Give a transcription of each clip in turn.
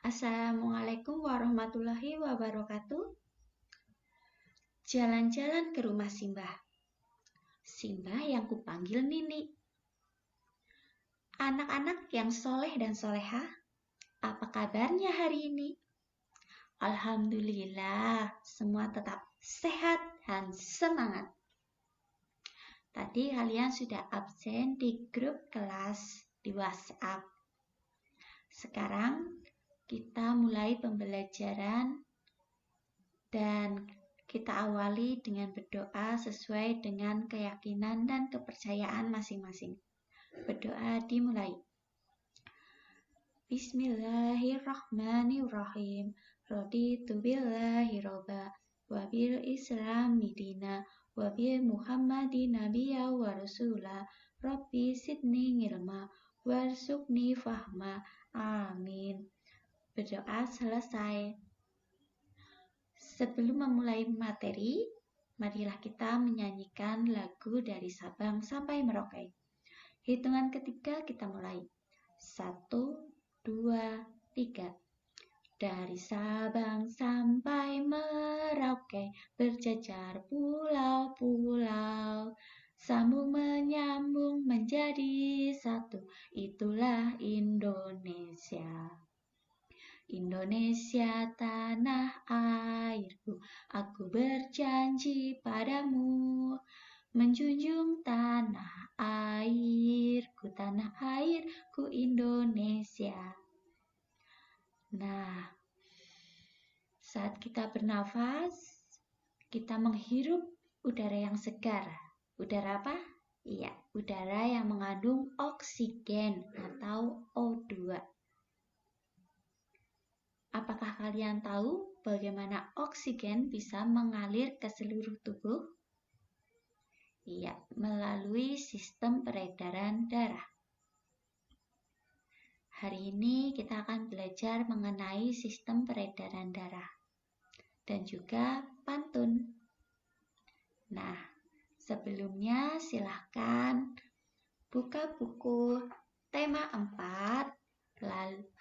Assalamualaikum warahmatullahi wabarakatuh. Jalan-jalan ke rumah Simbah. Simbah yang kupanggil Nini. Anak-anak yang soleh dan soleha, apa kabarnya hari ini? Alhamdulillah, semua tetap sehat dan semangat. Tadi kalian sudah absen di grup kelas di WhatsApp. Sekarang kita mulai pembelajaran dan kita awali dengan berdoa sesuai dengan keyakinan dan kepercayaan masing-masing. Berdoa dimulai. Bismillahirrahmanirrahim. Raditu billahi robba wa bil islami dina wa bi muhammadin nabiyya wa rasula. Rabbi sidni ilma warzuqni fahma. Amin. Berdoa selesai. Sebelum memulai materi, marilah kita menyanyikan lagu dari Sabang sampai Merauke. Hitungan ketiga kita mulai. 1, 2, 3. Dari Sabang sampai Merauke, berjajar pulau-pulau. Sambung menyambung menjadi satu, itulah Indonesia. Indonesia tanah airku, aku berjanji padamu, menjunjung tanah airku Indonesia. Nah, saat kita bernafas, kita menghirup udara yang segar. Udara apa? Iya, udara yang mengandung oksigen atau O2. Apakah kalian tahu bagaimana oksigen bisa mengalir ke seluruh tubuh? Iya, melalui sistem peredaran darah. Hari ini kita akan belajar mengenai sistem peredaran darah dan juga pantun. Nah, sebelumnya silahkan buka buku tema 4,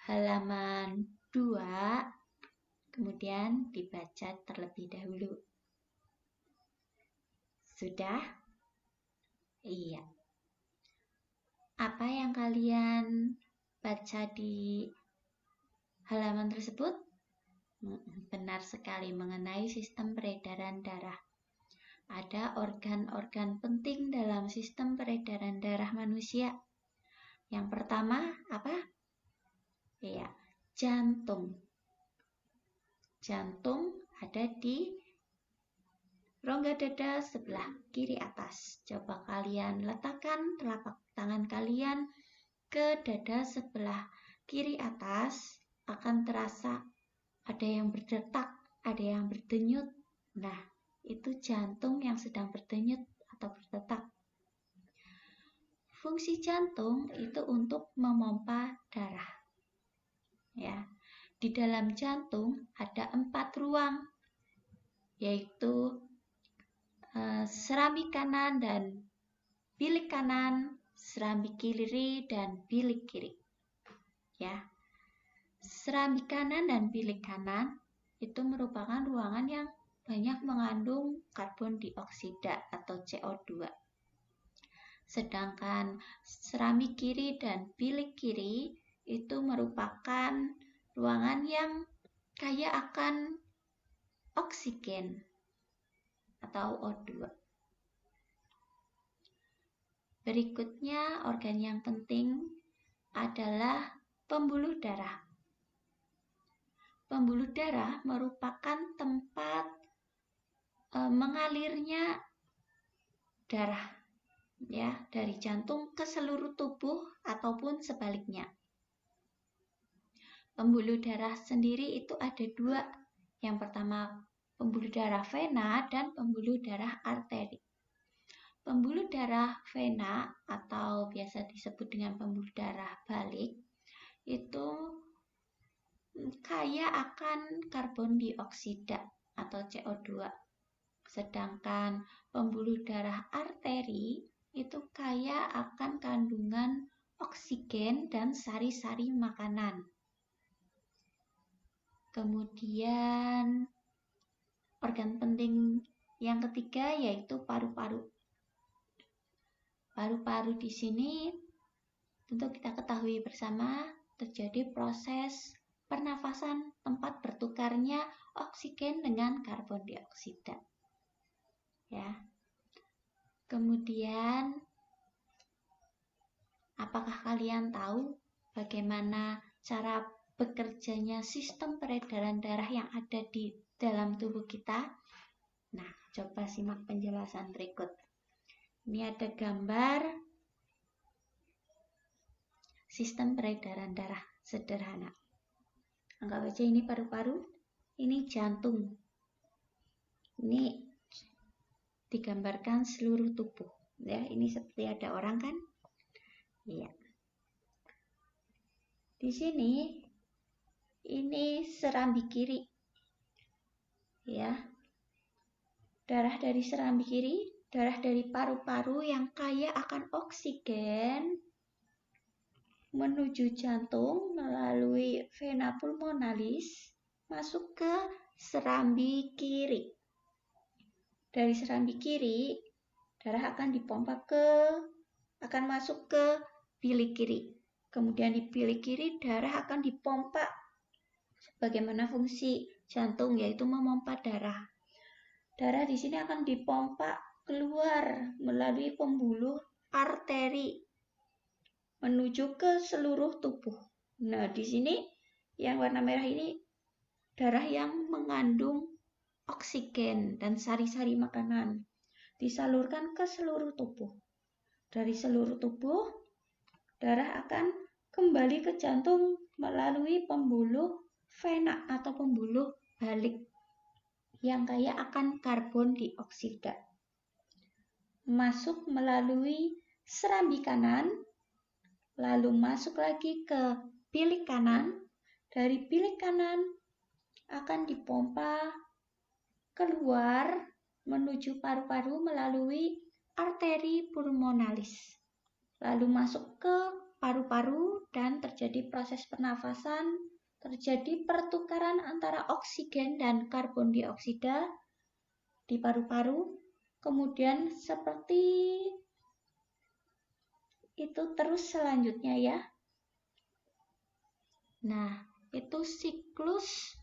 halaman 2, kemudian dibaca terlebih dahulu. Sudah? Iya. Apa yang kalian baca di halaman tersebut? Benar sekali, mengenai sistem peredaran darah. Ada organ-organ penting dalam sistem peredaran darah manusia. Yang pertama, apa? Iya, jantung. Jantung ada di rongga dada sebelah kiri atas. Coba kalian letakkan telapak tangan kalian ke dada sebelah kiri atas, akan terasa ada yang berdetak, ada yang berdenyut. Nah, itu jantung yang sedang berdenyut atau berdetak. Fungsi jantung itu untuk memompa darah. Ya, di dalam jantung ada 4 ruang, yaitu serambi kanan dan bilik kanan, serambi kiri dan bilik kiri. Ya, serambi kanan dan bilik kanan itu merupakan ruangan yang banyak mengandung karbon dioksida atau CO2. Sedangkan serambi kiri dan bilik kiri itu merupakan ruangan yang kaya akan oksigen atau O2. Berikutnya, organ yang penting adalah pembuluh darah. Pembuluh darah merupakan tempat mengalirnya darah, ya, dari jantung ke seluruh tubuh ataupun sebaliknya. Pembuluh darah sendiri itu ada 2. Yang pertama, pembuluh darah vena dan pembuluh darah arteri. Pembuluh darah vena atau biasa disebut dengan pembuluh darah balik itu kaya akan karbon dioksida atau CO2. Sedangkan pembuluh darah arteri itu kaya akan kandungan oksigen dan sari-sari makanan. Kemudian organ penting yang ketiga yaitu paru-paru. Paru-paru di sini tentu kita ketahui bersama terjadi proses pernafasan tempat bertukarnya oksigen dengan karbon dioksida. Ya. Kemudian apakah kalian tahu bagaimana cara bekerjanya sistem peredaran darah yang ada di dalam tubuh kita? Nah, coba simak penjelasan berikut. Ini ada gambar sistem peredaran darah sederhana. Anggap aja ini paru-paru, ini jantung. Ini digambarkan seluruh tubuh. Ya, ini seperti ada orang kan? Iya. Di sini ini serambi kiri. Ya. Darah dari serambi kiri, darah dari paru-paru yang kaya akan oksigen menuju jantung melalui vena pulmonalis masuk ke serambi kiri. Dari serambi kiri, darah akan akan masuk ke bilik kiri. Kemudian di bilik kiri darah akan dipompa sebagaimana fungsi jantung, yaitu memompa darah. Darah di sini akan dipompa keluar melalui pembuluh arteri menuju ke seluruh tubuh. Nah, di sini yang warna merah ini darah yang mengandung oksigen dan sari-sari makanan disalurkan ke seluruh tubuh. Dari seluruh tubuh, darah akan kembali ke jantung melalui pembuluh vena atau pembuluh balik yang kaya akan karbon dioksida. Masuk melalui serambi kanan, lalu masuk lagi ke bilik kanan. Dari bilik kanan akan dipompa keluar menuju paru-paru melalui arteri pulmonalis. Lalu masuk ke paru-paru dan terjadi proses pernafasan, terjadi pertukaran antara oksigen dan karbon dioksida di paru-paru. Kemudian seperti itu terus selanjutnya ya. Nah, itu siklus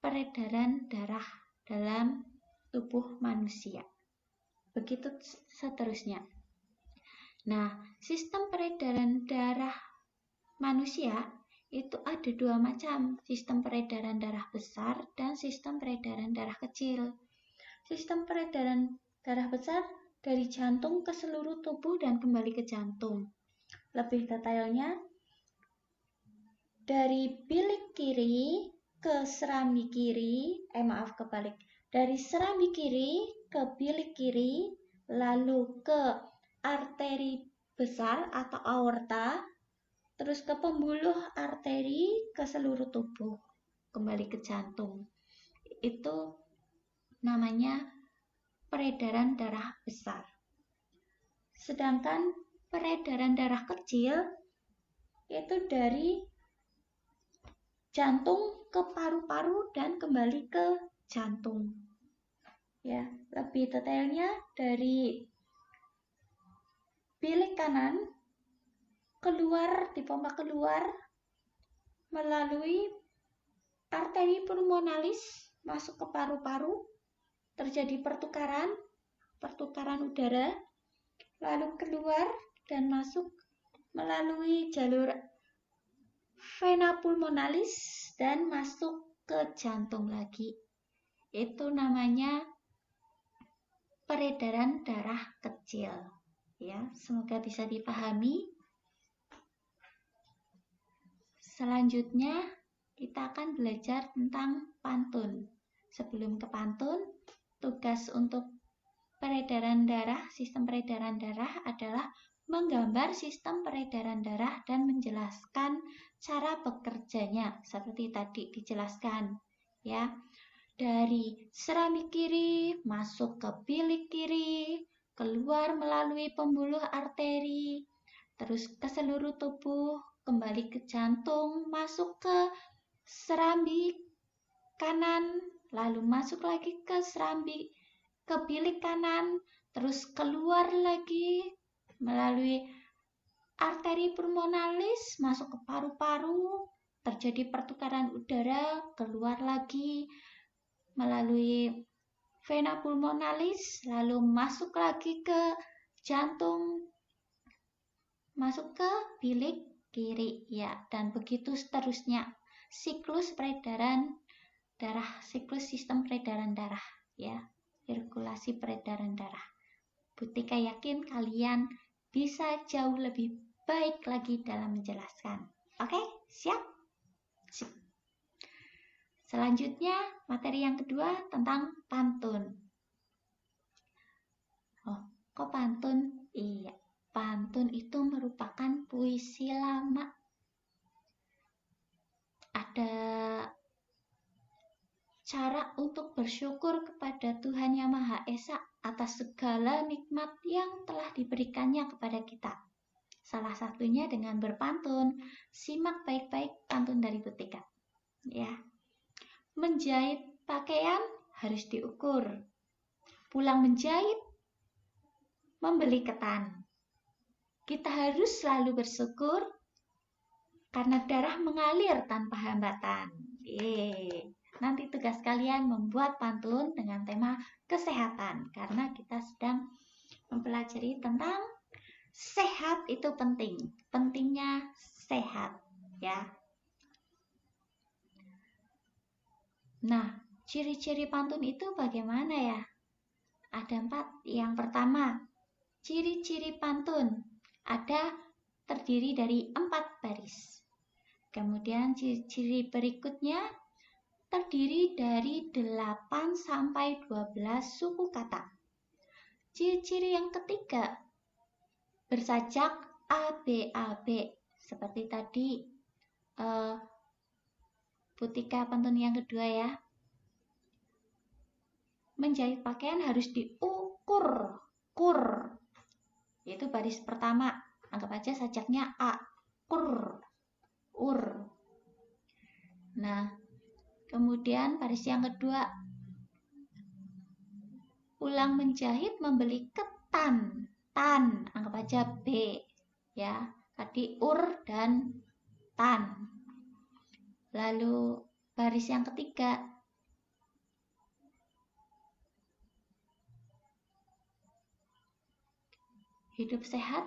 peredaran darah dalam tubuh manusia. Begitu seterusnya. Nah, sistem peredaran darah manusia itu ada dua macam, sistem peredaran darah besar dan sistem peredaran darah kecil. Sistem peredaran darah besar dari jantung ke seluruh tubuh dan kembali ke jantung. Lebih detailnya, dari bilik kiri ke serambi kiri, kebalik. Dari serambi kiri ke bilik kiri, lalu ke arteri besar atau aorta, terus ke pembuluh arteri ke seluruh tubuh, kembali ke jantung. Itu namanya peredaran darah besar. Sedangkan peredaran darah kecil itu dari jantung ke paru-paru dan kembali ke jantung. Ya, lebih detailnya dari bilik kanan dipompa keluar melalui arteri pulmonalis masuk ke paru-paru, terjadi pertukaran udara, lalu keluar dan masuk melalui jalur vena pulmonalis dan masuk ke jantung lagi. Itu namanya peredaran darah kecil. Ya, semoga bisa dipahami. Selanjutnya, kita akan belajar tentang pantun. Sebelum ke pantun, tugas untuk peredaran darah, sistem peredaran darah adalah menggambar sistem peredaran darah dan menjelaskan cara bekerjanya seperti tadi dijelaskan, ya. Dari serambi kiri masuk ke bilik kiri, keluar melalui pembuluh arteri, terus ke seluruh tubuh, kembali ke jantung, masuk ke serambi kanan, lalu masuk lagi ke serambi, ke bilik kanan, terus keluar lagi melalui arteri pulmonalis, masuk ke paru-paru, terjadi pertukaran udara, keluar lagi melalui vena pulmonalis, lalu masuk lagi ke jantung, masuk ke bilik kiri, ya, dan begitu seterusnya. Siklus peredaran darah, siklus sistem peredaran darah, ya, sirkulasi peredaran darah. Butika yakin kalian bisa jauh lebih baik lagi dalam menjelaskan. Oke, siap? Sip. Selanjutnya, materi yang kedua tentang pantun. Oh, kok pantun? Iya, pantun itu merupakan puisi lama. Ada cara untuk bersyukur kepada Tuhan Yang Maha Esa atas segala nikmat yang telah diberikannya kepada kita. Salah satunya dengan berpantun. Simak baik-baik pantun dari Butika. Ya. Menjahit pakaian harus diukur. Pulang menjahit, membeli ketan. Kita harus selalu bersyukur karena darah mengalir tanpa hambatan. Nanti tugas kalian membuat pantun dengan tema kesehatan, karena kita sedang mempelajari tentang sehat itu penting. Pentingnya sehat, ya. Nah, ciri-ciri pantun itu bagaimana ya? Ada 4. Yang pertama, ciri-ciri pantun ada terdiri dari 4 baris. Kemudian ciri-ciri berikutnya terdiri dari 8 sampai 12 suku kata. Ciri-ciri yang ketiga, bersajak ABAB. Seperti tadi Butika pantun yang kedua, ya. Menjahit pakaian harus diukur. Kur. Itu baris pertama. Anggap aja sajaknya A. Kur. Ur. Nah, kemudian baris yang kedua, pulang menjahit membeli ketan. Tan, anggap aja B, ya. Tadi ur dan tan. Lalu baris yang ketiga, hidup sehat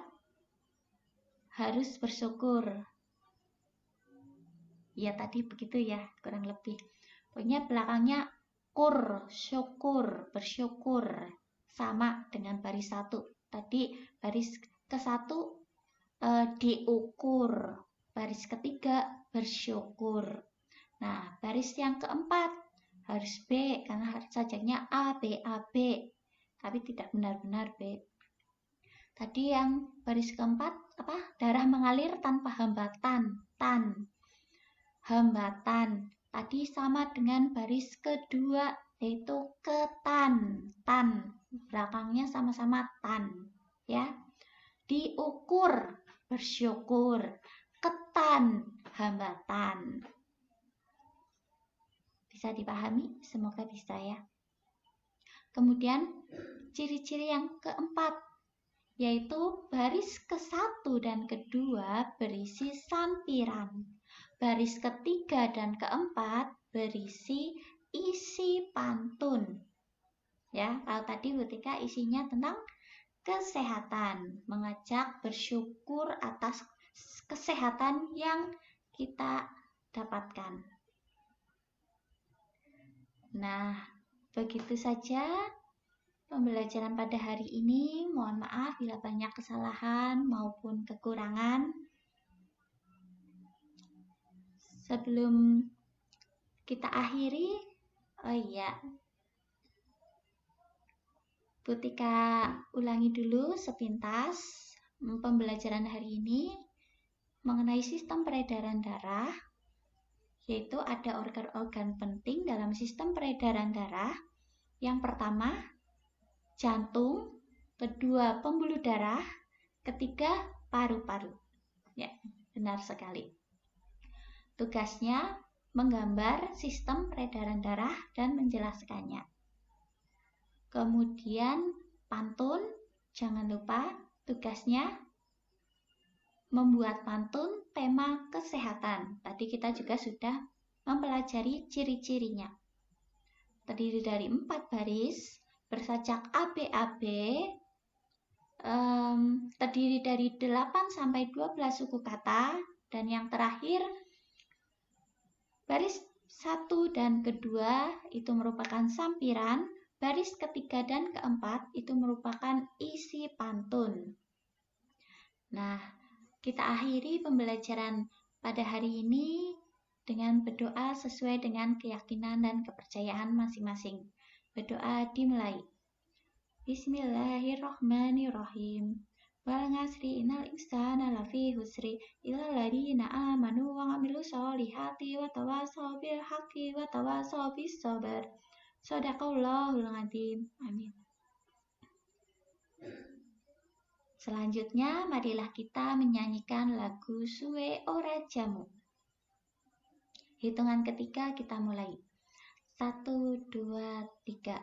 harus bersyukur. Ya, tadi begitu ya, kurang lebih. Pokoknya belakangnya kur, syukur, bersyukur. Sama dengan baris 1. Tadi baris ke-1 diukur. Baris ketiga bersyukur. Nah, baris yang keempat harus B, karena sajaknya A, B, A, B. Tapi tidak benar-benar B. Tadi yang baris keempat, darah mengalir tanpa hambatan. Tan. Hambatan. Tadi sama dengan baris kedua, yaitu ketan. Tan. Belakangnya sama-sama tan. Ya. Diukur, bersyukur. Ketan, hambatan. Bisa dipahami? Semoga bisa, ya. Kemudian, ciri-ciri yang keempat, yaitu baris ke-1 dan kedua berisi sampiran. Baris ketiga dan keempat berisi isi pantun. Ya, kalau tadi Butika isinya tentang kesehatan, mengajak bersyukur atas kesehatan yang kita dapatkan. Nah, begitu saja pembelajaran pada hari ini. Mohon maaf bila banyak kesalahan maupun kekurangan. Sebelum kita akhiri, oh iya, Butika ulangi dulu sepintas pembelajaran hari ini mengenai sistem peredaran darah, yaitu ada organ-organ penting dalam sistem peredaran darah. Yang pertama, jantung, kedua pembuluh darah, ketiga paru-paru. Ya, benar sekali. Tugasnya menggambar sistem peredaran darah dan menjelaskannya. Kemudian pantun, jangan lupa tugasnya membuat pantun tema kesehatan. Tadi kita juga sudah mempelajari ciri-cirinya. Terdiri dari 4 baris, bersajak ABAB, terdiri dari 8-12 suku kata, dan yang terakhir baris 1 dan kedua itu merupakan sampiran, baris ketiga dan keempat itu merupakan isi pantun. Nah, kita akhiri pembelajaran pada hari ini dengan berdoa sesuai dengan keyakinan dan kepercayaan masing-masing. Berdoa dimulai. Bismillahirrahmanirrahim. Wal ngasri innal insana lafi husri illa alladziina aamanu wa 'amilus sholihati wa tawashaw bil haqqi wa tawashaw bis sabr. Shadaqallahul adzim. Amin. Selanjutnya, marilah kita menyanyikan lagu Suwe Ora Jamu. Hitungan ketiga kita mulai. 1, 2, 3.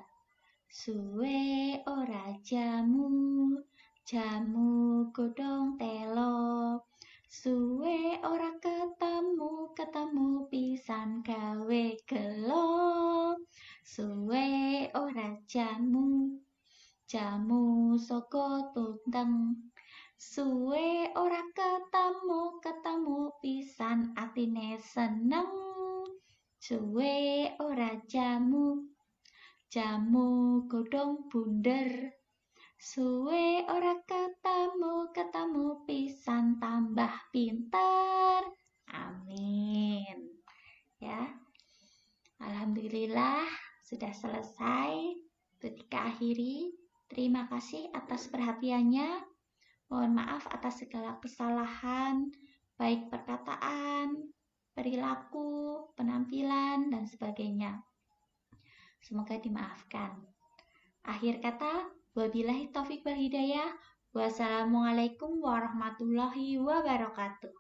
Suwe ora jamu, jamu godhong telo. Suwe ora ketemu, ketemu pisan gawe gelo. Suwe ora jamu, jamu saka tunteng. Suwe ora ketemu, ketemu pisan atine seneng. Suwe ora jamu, jamu godhong bunder. Suwe ora ketemu, ketemu pisan tambah pinter. Amin. Ya. Alhamdulillah sudah selesai. Ketika akhiri, terima kasih atas perhatiannya. Mohon maaf atas segala kesalahan, baik perkataan, perilaku, penampilan, dan sebagainya. Semoga dimaafkan. Akhir kata, wabillahi taufik wal hidayah. Wassalamualaikum warahmatullahi wabarakatuh.